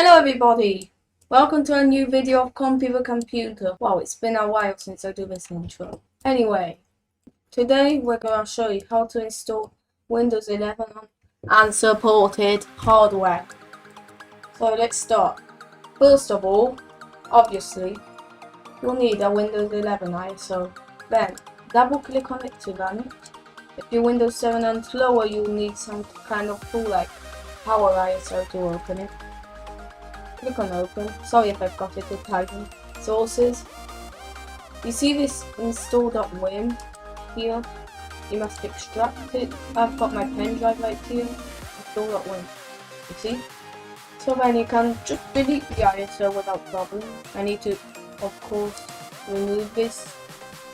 Hello everybody! Welcome to a new video of Computer. Wow, it's been a while since I do this intro. Anyway, today we're going to show you how to install Windows 11 on unsupported hardware. So let's start. First of all, obviously, you'll need a Windows 11 ISO. Then, double click on it to run it. If you're Windows 7 and slower, you'll need some kind of tool like Power ISO to open it. Click on open. Sorry if I've got it with typing. Sources. You see this install.win here? You must extract it. I've got my pen drive right here. Install.win. You see? So then you can just delete the ISO without problem. I need to, of course, remove this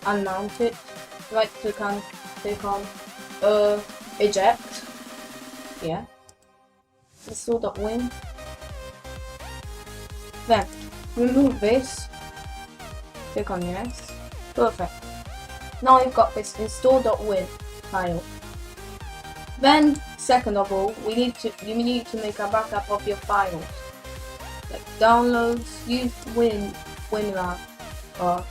and mount it. Right click and click on eject. Yeah. Install.win. Then, remove this, click on yes, perfect. Now you've got this install.win file. Then, second of all, you need to make a backup of your files. Like downloads, use WinRAR, or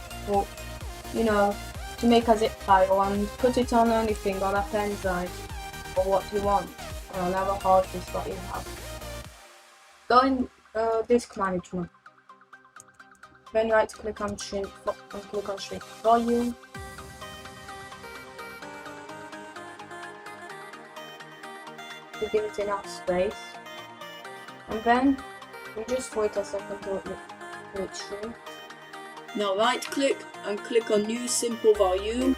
to make a zip file and put it on anything on a pen drive, or what you want, or another hard disk that you have. Go in disk management. Then right click on shrink volume. To give it enough space. And then you just wait a second to it shrink. Now right click and click on new simple volume.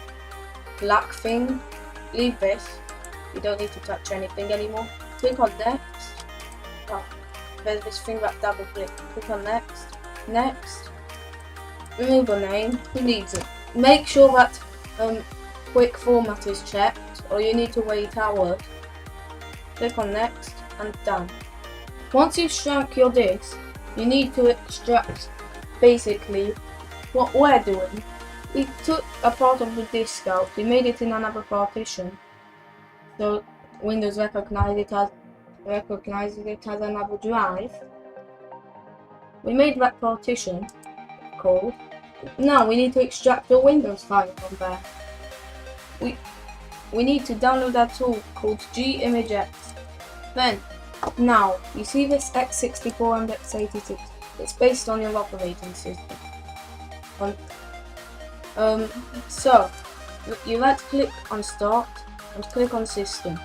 Black thing. Leave this. You don't need to touch anything anymore. Click on next. There's this thing that double click. Click on next. Next. Remove a name. Who needs it? Make sure that quick format is checked, or you need to wait hours. Click on next and done. Once you've shrunk your disk, you need to extract. Basically, what we're doing, we took a part of the disk out. We made it in another partition, so Windows recognizes it as another drive. We made that partition called. Now we need to extract the Windows file from there. We need to download that tool called gimagex. Then, now you see this x64 and x86. It's based on your operating system. So you right click on Start and click on System.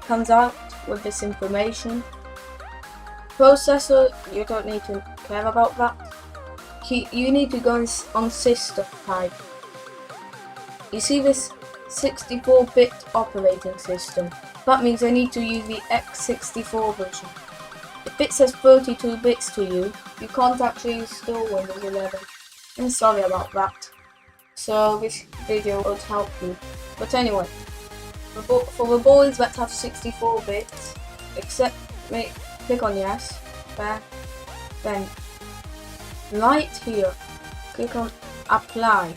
Comes out with this information. Processor, you don't need to care about that. You need to go on System type. You see this 64-bit operating system. That means I need to use the x64 version. If it says 32 bits to you, you can't actually install Windows 11. I'm sorry about that. So this video would help you. But anyway, for the boards that have 64 bits, click on yes, there, then right here, click on apply.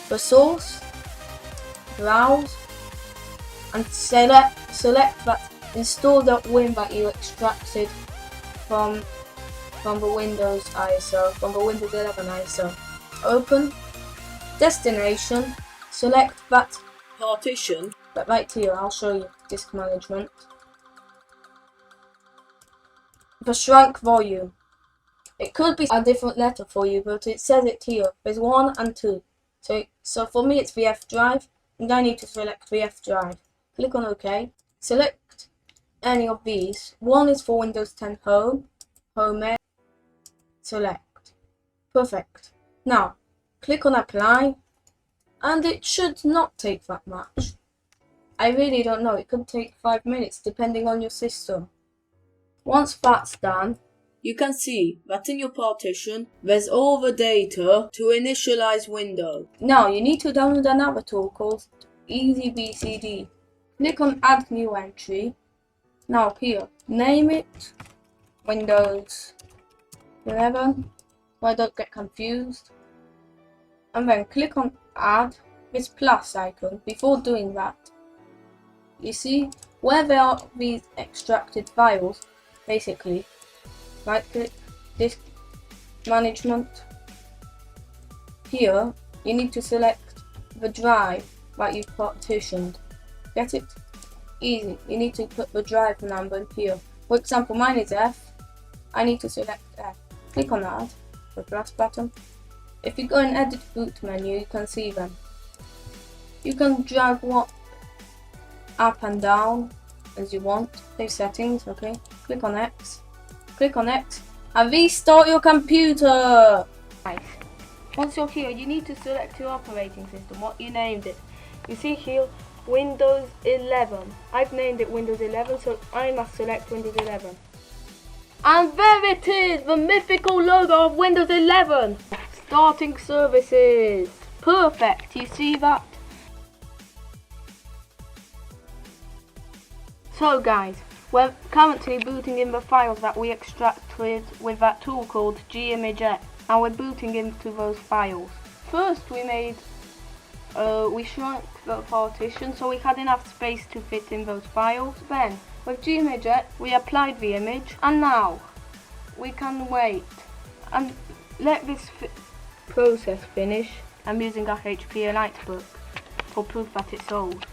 The source, browse, and select that install.win that you extracted from the Windows ISO, from the Windows 11 ISO. Open, destination, select that partition, but right here, I'll show you disk management. The shrunk volume. It could be a different letter for you, but it says it here. There's 1 and 2. So for me it's the F drive, and I need to select the F drive. Click on OK. Select any of these. One is for Windows 10 Home, Home, select. Perfect. Now, click on Apply, and it should not take that much. I really don't know, it could take 5 minutes depending on your system. Once that's done, you can see that in your partition, there's all the data to initialize Windows. Now you need to download another tool called EasyBCD. Click on Add New Entry. Now here, name it Windows 11, so I don't get confused. And then click on Add this plus icon. Before doing that, you see where there are these extracted files, basically, right click disk management. Here you need to select the drive that you've partitioned. Get it? Easy. You need to put the drive number here. For example, mine is F. I need to select F. Click on Add, the plus button. If you go in Edit Boot menu, you can see them. You can drag one up and down as you want. Save settings, okay. Click on X. Click on X and restart your computer. Nice. Once you're here, you need to select your operating system, what you named it. You see here, Windows 11. I've named it Windows 11, so I must select Windows 11. And there it is, the mythical logo of Windows 11. Starting services. Perfect, you see that? So guys, we're currently booting in the files that we extracted with that tool called gimagex, and we're booting into those files. First we shrunk the partition so we had enough space to fit in those files. Then with gimagex we applied the image, and now we can wait and let this process finish. I'm using a HP Lightbook for proof that it's old.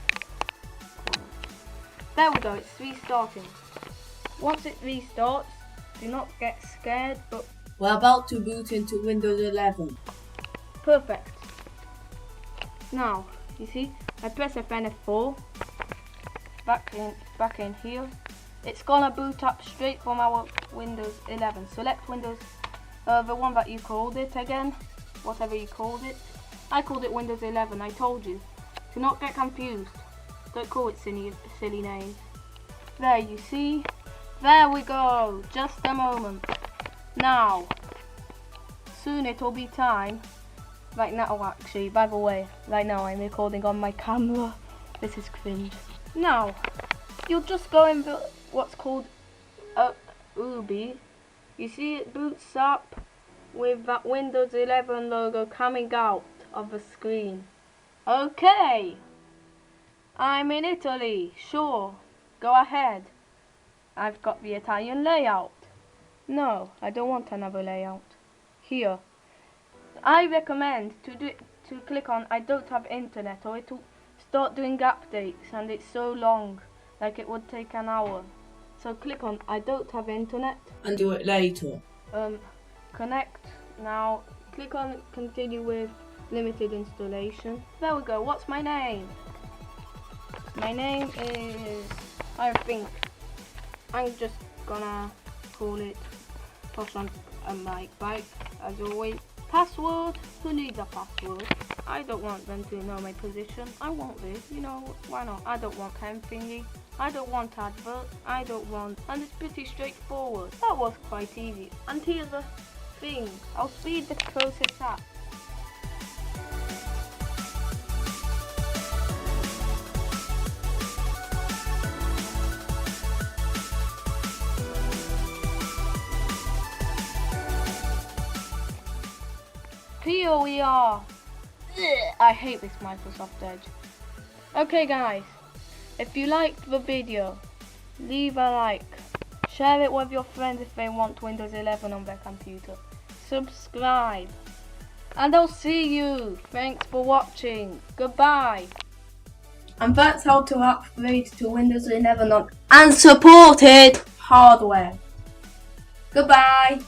There we go, it's restarting. Once it restarts, do not get scared, but we're about to boot into Windows 11. Perfect. Now, you see, I press F4, back in here. It's gonna boot up straight from our Windows 11. Select Windows, the one that you called it again, whatever you called it. I called it Windows 11, I told you. Do not get confused. Don't call it silly names. There, you see? There we go. Just a moment. Now, soon it'll be time. Right now, actually, by the way, right now I'm recording on my camera. This is cringe. Now, you'll just go in what's called Ubi. You see it boots up with that Windows 11 logo coming out of the screen. Okay. I'm in Italy, sure, go ahead. I've got the Italian layout. No, I don't want another layout. Here. I recommend to click on I don't have internet, or it'll start doing updates and it's so long, like it would take an hour. So click on I don't have internet. And do it later. Connect now. Click on continue with limited installation. There we go. What's my name? My name is, I think, I'm just gonna call it Tosh on a Mic Bike, as always. Password? Who needs a password? I don't want them to know my position. I want this, you know, why not? I don't want cam thingy. I don't want advert. I don't want, and it's pretty straightforward. That was quite easy. And here's the thing, I'll speed the process up. Here we are. I hate this Microsoft Edge. Okay guys, if you liked the video, leave a like. Share it with your friends if they want Windows 11 on their computer. Subscribe. And I'll see you. Thanks for watching. Goodbye. And that's how to upgrade to Windows 11 on Unsupported Hardware. Goodbye.